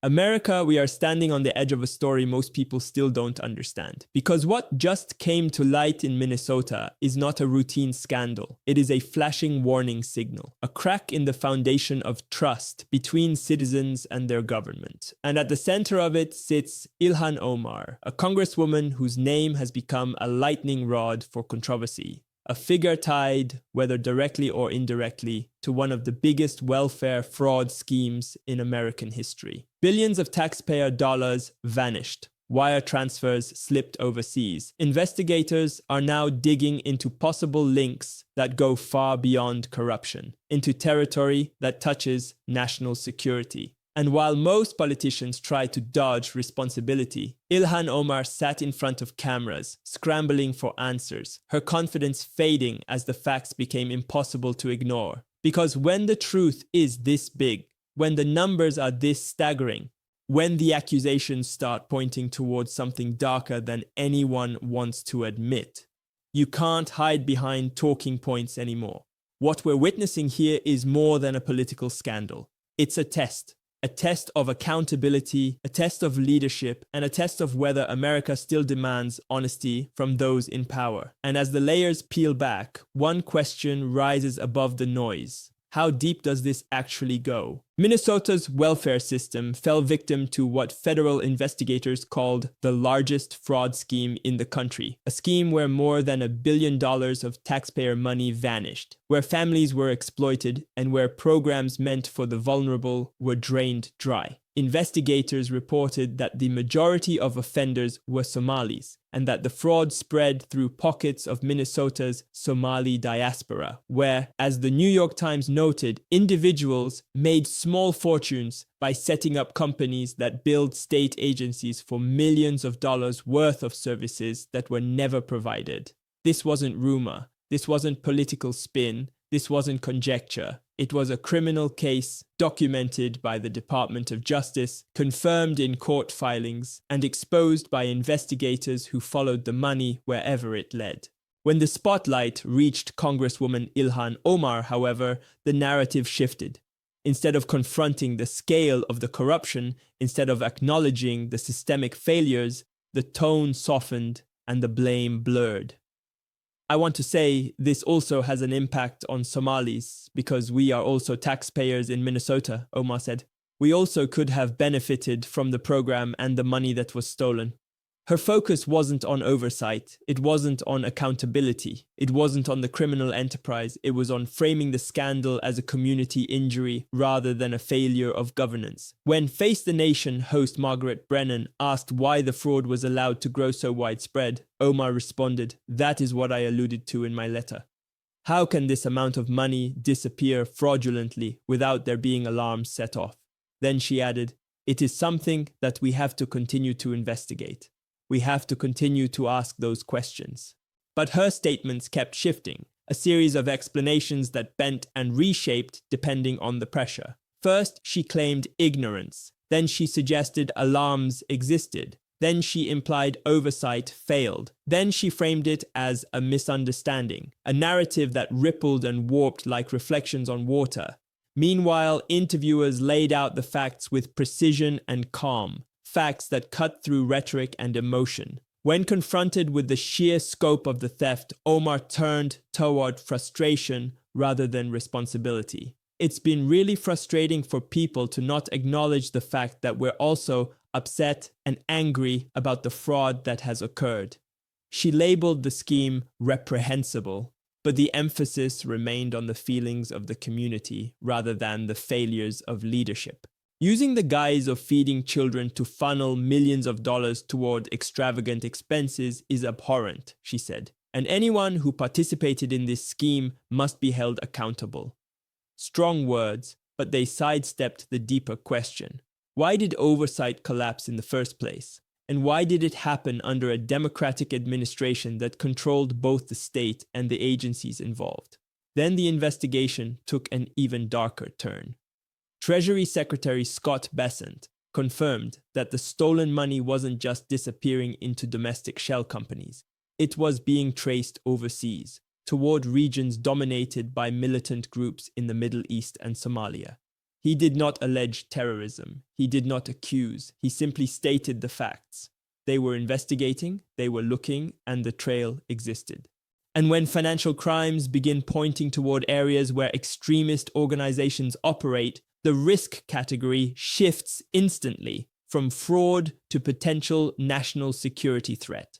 America, we are standing on the edge of a story most people still don't understand. Because what just came to light in Minnesota is not a routine scandal. It is a flashing warning signal, a crack in the foundation of trust between citizens and their government. And at the center of it sits Ilhan Omar, a congresswoman whose name has become a lightning rod for controversy. A figure tied, whether directly or indirectly, to one of the biggest welfare fraud schemes in American history. Billions of taxpayer dollars vanished. Wire transfers slipped overseas. Investigators are now digging into possible links that go far beyond corruption, into territory that touches national security. And while most politicians try to dodge responsibility, Ilhan Omar sat in front of cameras, scrambling for answers, her confidence fading as the facts became impossible to ignore. Because when the truth is this big, when the numbers are this staggering, when the accusations start pointing towards something darker than anyone wants to admit, you can't hide behind talking points anymore. What we're witnessing here is more than a political scandal. It's a test. A test of accountability, a test of leadership, and a test of whether America still demands honesty from those in power. And as the layers peel back, one question rises above the noise. How deep does this actually go? Minnesota's welfare system fell victim to what federal investigators called the largest fraud scheme in the country. A scheme where more than $1 billion of taxpayer money vanished, where families were exploited, and where programs meant for the vulnerable were drained dry. Investigators reported that the majority of offenders were Somalis, and that the fraud spread through pockets of Minnesota's Somali diaspora, where, as the New York Times noted, individuals made small fortunes by setting up companies that billed state agencies for millions of dollars worth of services that were never provided. This wasn't rumor. This wasn't political spin. This wasn't conjecture. It was a criminal case documented by the Department of Justice, confirmed in court filings, and exposed by investigators who followed the money wherever it led. When the spotlight reached Congresswoman Ilhan Omar, however, the narrative shifted. Instead of confronting the scale of the corruption, instead of acknowledging the systemic failures, the tone softened and the blame blurred. I want to say this also has an impact on Somalis because we are also taxpayers in Minnesota, Omar said. We also could have benefited from the program and the money that was stolen. Her focus wasn't on oversight. It wasn't on accountability. It wasn't on the criminal enterprise. It was on framing the scandal as a community injury rather than a failure of governance. When Face the Nation host Margaret Brennan asked why the fraud was allowed to grow so widespread, Omar responded, "That is what I alluded to in my letter. How can this amount of money disappear fraudulently without there being alarms set off?" Then she added, "It is something that we have to continue to investigate. We have to continue to ask those questions." But her statements kept shifting, a series of explanations that bent and reshaped depending on the pressure. First, she claimed ignorance. Then she suggested alarms existed. Then she implied oversight failed. Then she framed it as a misunderstanding, a narrative that rippled and warped like reflections on water. Meanwhile, interviewers laid out the facts with precision and calm. Facts that cut through rhetoric and emotion. When confronted with the sheer scope of the theft, Omar turned toward frustration rather than responsibility. It's been really frustrating for people to not acknowledge the fact that we're also upset and angry about the fraud that has occurred. She labeled the scheme reprehensible, but the emphasis remained on the feelings of the community rather than the failures of leadership. Using the guise of feeding children to funnel millions of dollars toward extravagant expenses is abhorrent, she said, and anyone who participated in this scheme must be held accountable. Strong words, but they sidestepped the deeper question. Why did oversight collapse in the first place? And why did it happen under a Democratic administration that controlled both the state and the agencies involved? Then the investigation took an even darker turn. Treasury Secretary Scott Bessent confirmed that the stolen money wasn't just disappearing into domestic shell companies. It was being traced overseas, toward regions dominated by militant groups in the Middle East and Somalia. He did not allege terrorism. He did not accuse. He simply stated the facts. They were investigating, they were looking, and the trail existed. And when financial crimes begin pointing toward areas where extremist organizations operate, the risk category shifts instantly from fraud to potential national security threat.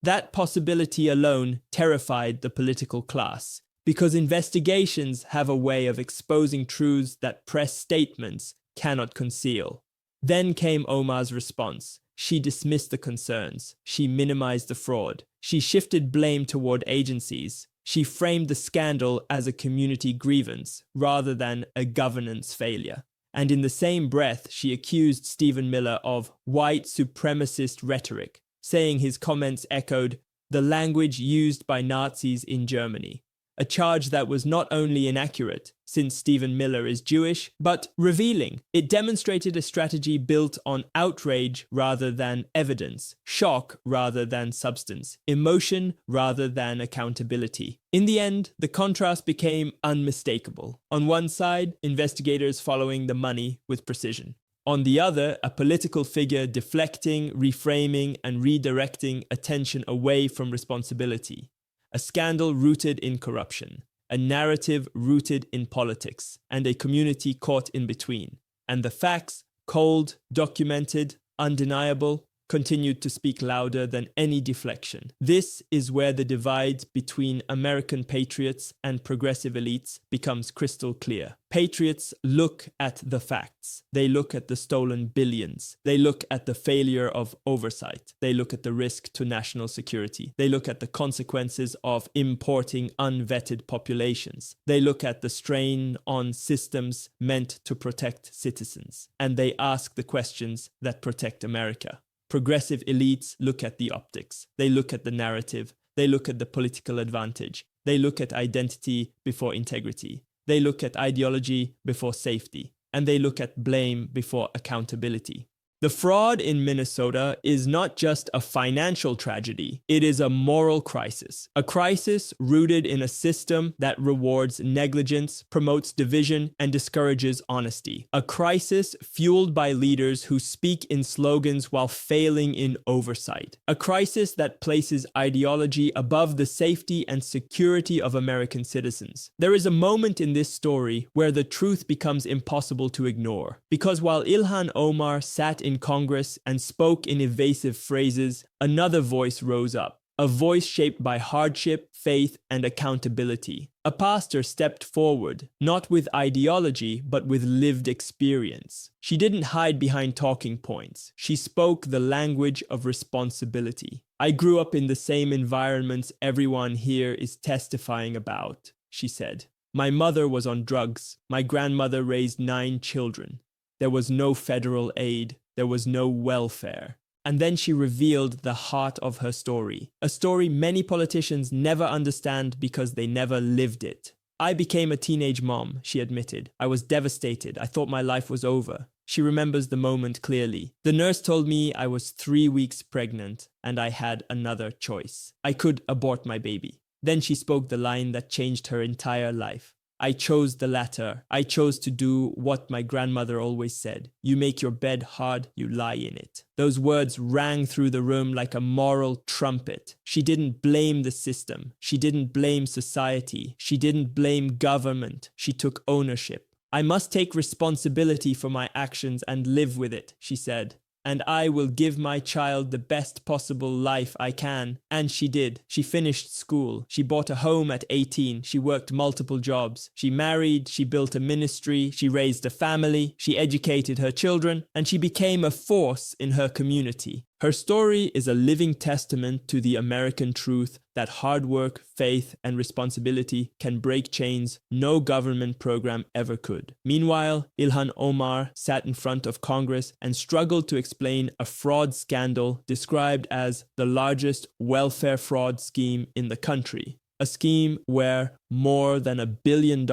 That possibility alone terrified the political class, because investigations have a way of exposing truths that press statements cannot conceal. Then came Omar's response. She dismissed the concerns. She minimized the fraud. She shifted blame toward agencies. She framed the scandal as a community grievance rather than a governance failure. And in the same breath, she accused Stephen Miller of white supremacist rhetoric, saying his comments echoed the language used by Nazis in Germany. A charge that was not only inaccurate, since Stephen Miller is Jewish, but revealing. It demonstrated a strategy built on outrage rather than evidence, shock rather than substance, emotion rather than accountability. In the end, the contrast became unmistakable. On one side, investigators following the money with precision. On the other, a political figure deflecting, reframing, and redirecting attention away from responsibility. A scandal rooted in corruption, a narrative rooted in politics, and a community caught in between. And the facts, cold, documented, undeniable, continued to speak louder than any deflection. This is where the divide between American patriots and progressive elites becomes crystal clear. Patriots look at the facts. They look at the stolen billions. They look at the failure of oversight. They look at the risk to national security. They look at the consequences of importing unvetted populations. They look at the strain on systems meant to protect citizens. And they ask the questions that protect America. Progressive elites look at the optics. They look at the narrative. They look at the political advantage. They look at identity before integrity. They look at ideology before safety. And they look at blame before accountability. The fraud in Minnesota is not just a financial tragedy, it is a moral crisis. A crisis rooted in a system that rewards negligence, promotes division, and discourages honesty. A crisis fueled by leaders who speak in slogans while failing in oversight. A crisis that places ideology above the safety and security of American citizens. There is a moment in this story where the truth becomes impossible to ignore. Because while Ilhan Omar sat in Congress and spoke in evasive phrases, another voice rose up. A voice shaped by hardship, faith, and accountability. A pastor stepped forward, not with ideology, but with lived experience. She didn't hide behind talking points. She spoke the language of responsibility. I grew up in the same environments everyone here is testifying about, she said. My mother was on drugs. My grandmother raised 9 children. There was no federal aid. There was no welfare. And then she revealed the heart of her story. A story many politicians never understand because they never lived it. I became a teenage mom, she admitted. I was devastated. I thought my life was over. She remembers the moment clearly. The nurse told me I was 3 weeks pregnant and I had another choice. I could abort my baby. Then she spoke the line that changed her entire life. I chose the latter. I chose to do what my grandmother always said. You make your bed hard, you lie in it. Those words rang through the room like a moral trumpet. She didn't blame the system. She didn't blame society. She didn't blame government. She took ownership. I must take responsibility for my actions and live with it, she said. And I will give my child the best possible life I can. And she did. She finished school. She bought a home at 18. She worked multiple jobs. She married. She built a ministry. She raised a family. She educated her children. And she became a force in her community. Her story is a living testament to the American truth that hard work, faith, and responsibility can break chains no government program ever could. Meanwhile, Ilhan Omar sat in front of Congress and struggled to explain a fraud scandal described as the largest welfare fraud scheme in the country. A scheme where more than $1 billion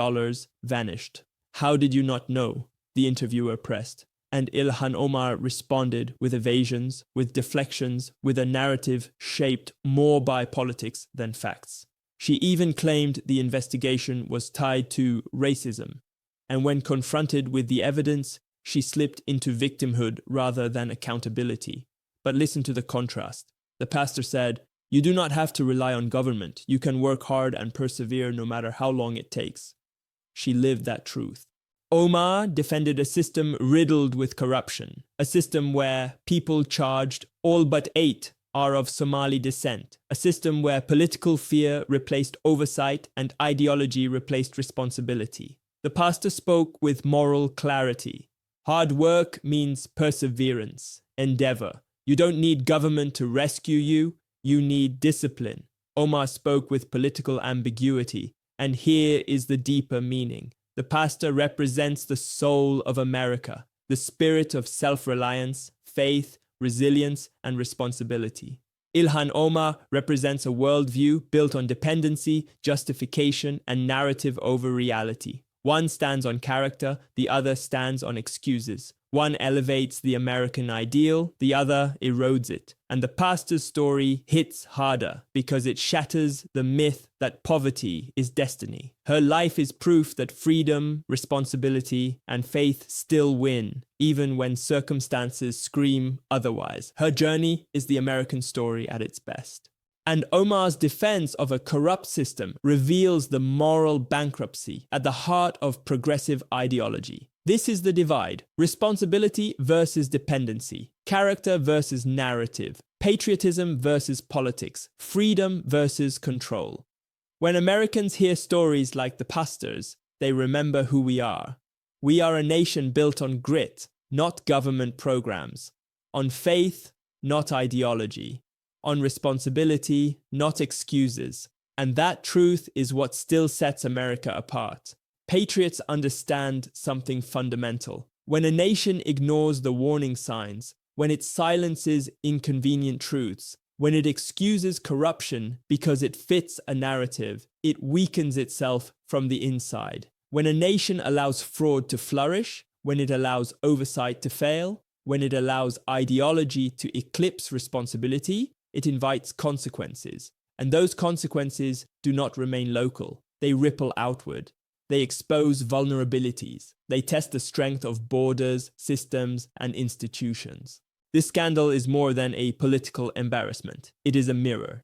vanished. How did you not know? The interviewer pressed. And Ilhan Omar responded with evasions, with deflections, with a narrative shaped more by politics than facts. She even claimed the investigation was tied to racism. And when confronted with the evidence, she slipped into victimhood rather than accountability. But listen to the contrast. The pastor said, "You do not have to rely on government. You can work hard and persevere no matter how long it takes." She lived that truth. Omar defended a system riddled with corruption, a system where people charged all but 8 are of Somali descent, a system where political fear replaced oversight and ideology replaced responsibility. The pastor spoke with moral clarity. Hard work means perseverance, endeavor. You don't need government to rescue you, you need discipline. Omar spoke with political ambiguity, and here is the deeper meaning. The pastor represents the soul of America, the spirit of self-reliance, faith, resilience, and responsibility. Ilhan Omar represents a worldview built on dependency, justification, and narrative over reality. One stands on character, the other stands on excuses. One elevates the American ideal, the other erodes it. And the pastor's story hits harder because it shatters the myth that poverty is destiny. Her life is proof that freedom, responsibility, and faith still win, even when circumstances scream otherwise. Her journey is the American story at its best. And Omar's defense of a corrupt system reveals the moral bankruptcy at the heart of progressive ideology. This is the divide: responsibility versus dependency, character versus narrative, patriotism versus politics, freedom versus control. When Americans hear stories like the pastor's, they remember who we are. We are a nation built on grit, not government programs, on faith, not ideology, on responsibility, not excuses. And that truth is what still sets America apart. Patriots understand something fundamental. When a nation ignores the warning signs, when it silences inconvenient truths, when it excuses corruption because it fits a narrative, it weakens itself from the inside. When a nation allows fraud to flourish, when it allows oversight to fail, when it allows ideology to eclipse responsibility, it invites consequences. And those consequences do not remain local. They ripple outward. They expose vulnerabilities. They test the strength of borders, systems, and institutions. This scandal is more than a political embarrassment. It is a mirror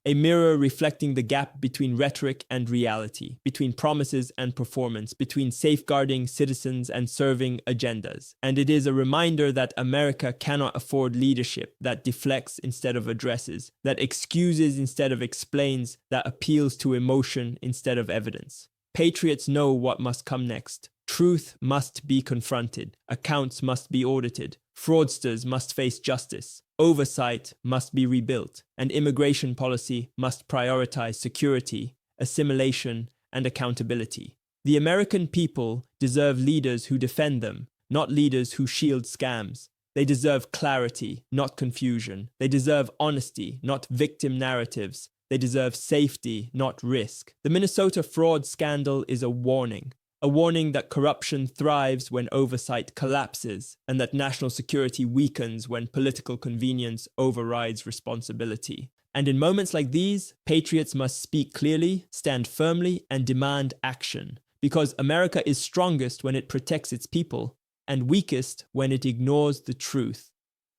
reflecting the gap between rhetoric and reality, between promises and performance, between safeguarding citizens and serving agendas. And it is a reminder that America cannot afford leadership that deflects instead of addresses, that excuses instead of explains, that appeals to emotion instead of evidence. Patriots know what must come next. Truth must be confronted. Accounts must be audited. Fraudsters must face justice. Oversight must be rebuilt. And immigration policy must prioritize security, assimilation, and accountability. The American people deserve leaders who defend them, not leaders who shield scams. They deserve clarity, not confusion. They deserve honesty, not victim narratives. They deserve safety, not risk. The Minnesota fraud scandal is a warning that corruption thrives when oversight collapses, and that national security weakens when political convenience overrides responsibility. And in moments like these, patriots must speak clearly, stand firmly, and demand action, because America is strongest when it protects its people, and weakest when it ignores the truth.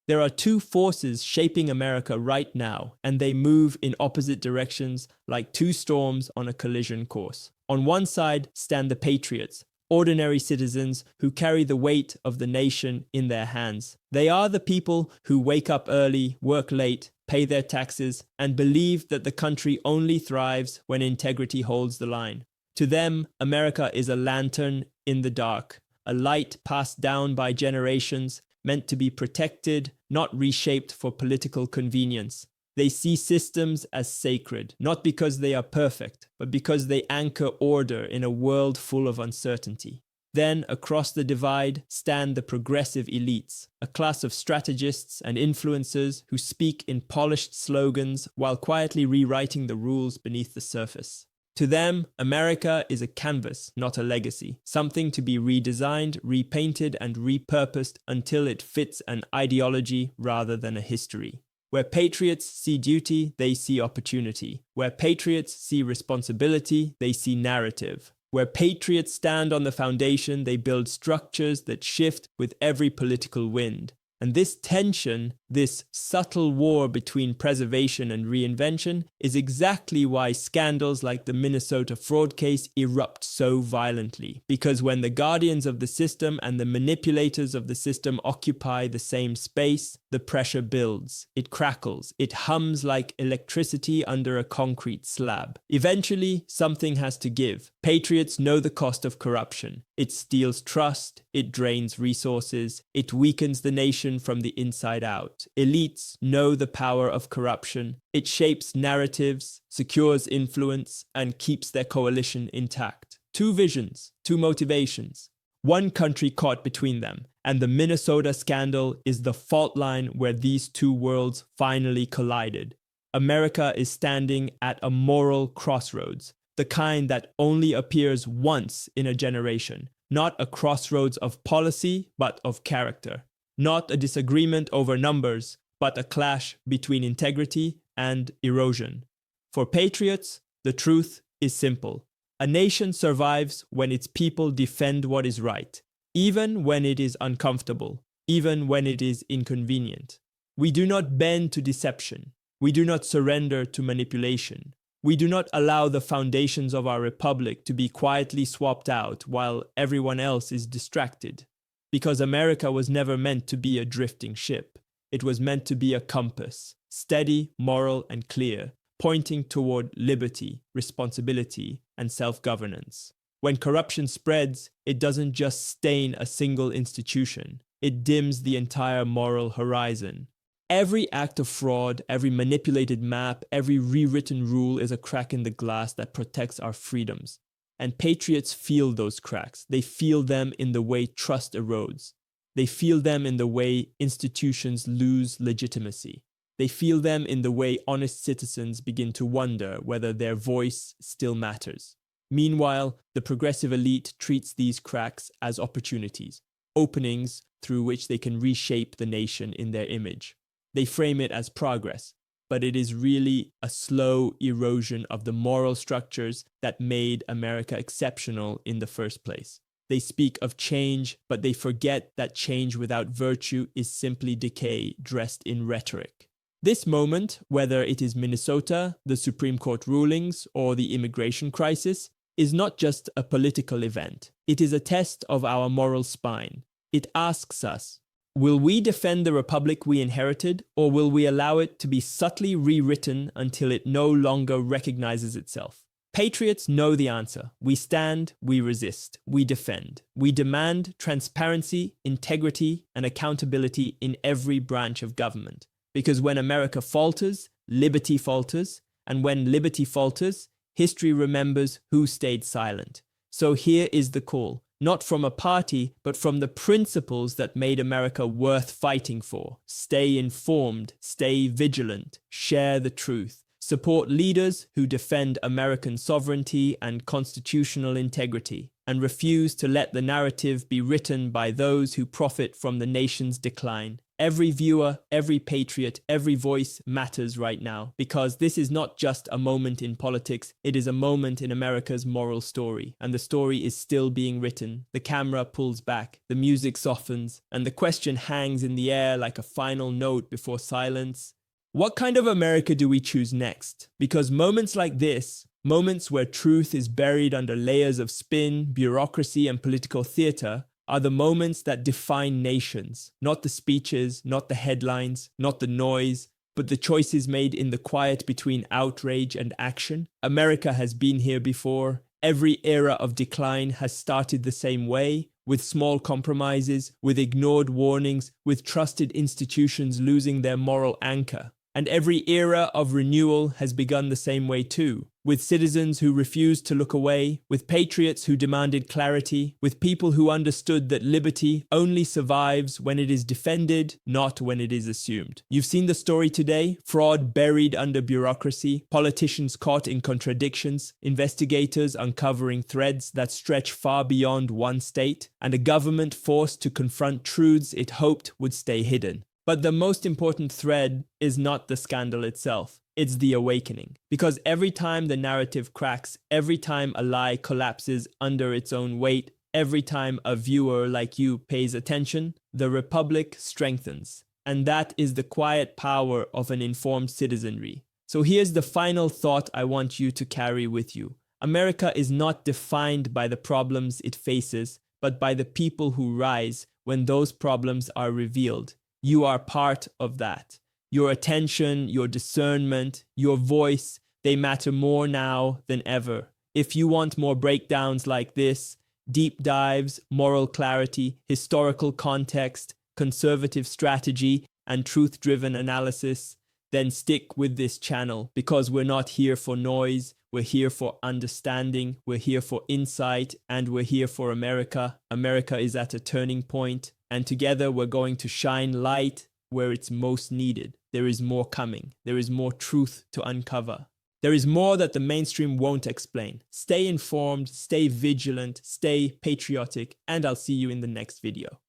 There are two forces shaping America right now, and they move in opposite directions like two storms on a collision course. On one side stand the patriots, ordinary citizens who carry the weight of the nation in their hands. They are the people who wake up early, work late, pay their taxes, and believe that the country only thrives when integrity holds the line. To them, America is a lantern in the dark, a light passed down by generations, meant to be protected, not reshaped for political convenience. They see systems as sacred, not because they are perfect, but because they anchor order in a world full of uncertainty. Then, across the divide, stand the progressive elites, a class of strategists and influencers who speak in polished slogans while quietly rewriting the rules beneath the surface. To them, America is a canvas, not a legacy, something to be redesigned, repainted, and repurposed until it fits an ideology rather than a history. Where patriots see duty, they see opportunity. Where patriots see responsibility, they see narrative. Where patriots stand on the foundation, they build structures that shift with every political wind. And this tension, this subtle war between preservation and reinvention, is exactly why scandals like the Minnesota fraud case erupt so violently. Because when the guardians of the system and the manipulators of the system occupy the same space, the pressure builds. It crackles. It hums like electricity under a concrete slab. Eventually, something has to give. Patriots know the cost of corruption. It steals trust. It drains resources. It weakens the nation from the inside out. Elites know the power of corruption. It shapes narratives, secures influence, and keeps their coalition intact. Two visions, two motivations. One country caught between them, and the Minnesota scandal is the fault line where these two worlds finally collided. America is standing at a moral crossroads, the kind that only appears once in a generation, not a crossroads of policy, but of character. Not a disagreement over numbers, but a clash between integrity and erosion. For patriots, the truth is simple. A nation survives when its people defend what is right, even when it is uncomfortable, even when it is inconvenient. We do not bend to deception. We do not surrender to manipulation. We do not allow the foundations of our republic to be quietly swapped out while everyone else is distracted. Because America was never meant to be a drifting ship. It was meant to be a compass, steady, moral, and clear, pointing toward liberty, responsibility, and self-governance. When corruption spreads, it doesn't just stain a single institution. It dims the entire moral horizon. Every act of fraud, every manipulated map, every rewritten rule is a crack in the glass that protects our freedoms. And patriots feel those cracks. They feel them in the way trust erodes. They feel them in the way institutions lose legitimacy. They feel them in the way honest citizens begin to wonder whether their voice still matters. Meanwhile, the progressive elite treats these cracks as opportunities, openings through which they can reshape the nation in their image. They frame it as progress, but it is really a slow erosion of the moral structures that made America exceptional in the first place. They speak of change, but they forget that change without virtue is simply decay dressed in rhetoric. This moment, whether it is Minnesota, the Supreme Court rulings, or the immigration crisis, is not just a political event. It is a test of our moral spine. It asks us, will we defend the republic we inherited, or will we allow it to be subtly rewritten until it no longer recognizes itself? Patriots know the answer. We stand, we resist, we defend. We demand transparency, integrity, and accountability in every branch of government. Because when America falters, liberty falters, and when liberty falters, history remembers who stayed silent. So here is the call, not from a party, but from the principles that made America worth fighting for. Stay informed, stay vigilant, share the truth. Support leaders who defend American sovereignty and constitutional integrity, and refuse to let the narrative be written by those who profit from the nation's decline. Every viewer, every patriot, every voice matters right now, because this is not just a moment in politics, it is a moment in America's moral story, and the story is still being written. The camera pulls back, the music softens, and the question hangs in the air like a final note before silence. What kind of America do we choose next? Because moments like this, moments where truth is buried under layers of spin, bureaucracy, and political theater, are the moments that define nations. Not the speeches, not the headlines, not the noise, but the choices made in the quiet between outrage and action. America has been here before. Every era of decline has started the same way, with small compromises, with ignored warnings, with trusted institutions losing their moral anchor. And every era of renewal has begun the same way too, with citizens who refused to look away, with patriots who demanded clarity, with people who understood that liberty only survives when it is defended, not when it is assumed. You've seen the story today: fraud buried under bureaucracy, politicians caught in contradictions, investigators uncovering threads that stretch far beyond one state, and a government forced to confront truths it hoped would stay hidden. But the most important thread is not the scandal itself. It's the awakening. Because every time the narrative cracks, every time a lie collapses under its own weight, every time a viewer like you pays attention, the republic strengthens. And that is the quiet power of an informed citizenry. So here's the final thought I want you to carry with you. America is not defined by the problems it faces, but by the people who rise when those problems are revealed. You are part of that. Your attention, your discernment, your voice, they matter more now than ever. If you want more breakdowns like this, deep dives, moral clarity, historical context, conservative strategy, and truth-driven analysis, then stick with this channel, because we're not here for noise, we're here for understanding, we're here for insight, and we're here for America. America is at a turning point, and together we're going to shine light where it's most needed. There is more coming. There is more truth to uncover. There is more that the mainstream won't explain. Stay informed, stay vigilant, stay patriotic, and I'll see you in the next video.